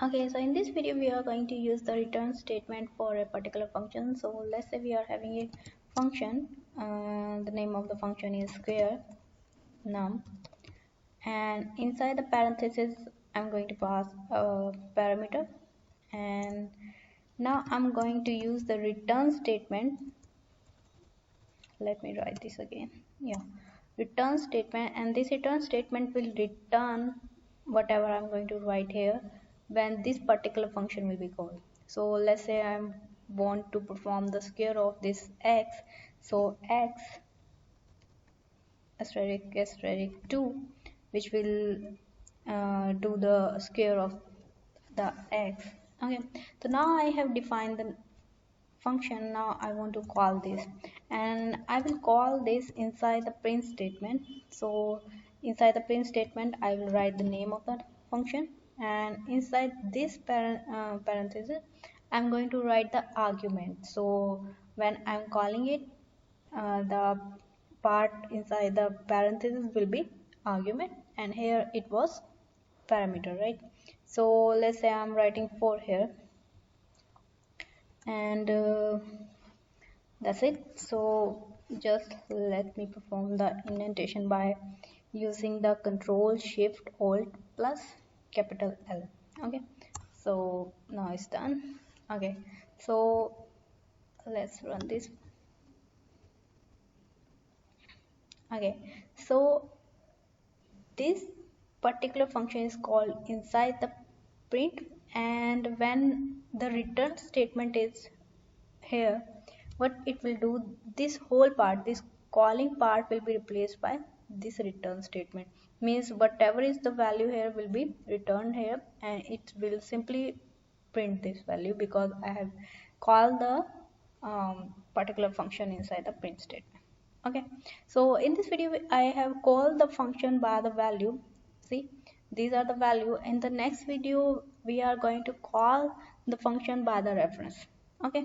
Okay, so in this video we are going to use the return statement for a particular function. So let's say we are having a function, the name of the function is square num, and inside the parenthesis I'm going to pass a parameter, and now I'm going to use the return statement. Let me write this again. Yeah, return statement, and this return statement will return whatever I'm going to write here when this particular function will be called. So let's say I want to perform the square of this x, so x asterisk 2, which will do the square of the x. Okay, so now I have defined the function. Now I want to call this, and I will call this inside the print statement. So inside the print statement I will write the name of the function, and inside this parenthesis I'm going to write the argument. So when I'm calling it, the part inside the parenthesis will be argument, and here it was parameter, right? So let's say I'm writing 4 here, and that's it. So just let me perform the indentation by using the Control Shift Alt plus capital L. Okay, so now it's done. Okay, so let's run this. Okay, so this particular function is called inside the print, and when the return statement is here, what it will do, this whole part, this calling part will be replaced by this return statement. Means whatever is the value here will be returned here, and it will simply print this value because I have called the particular function inside the print statement. Okay, so in this video I have called the function by the value. See, these are the value. In the next video we are going to call the function by the reference. Okay.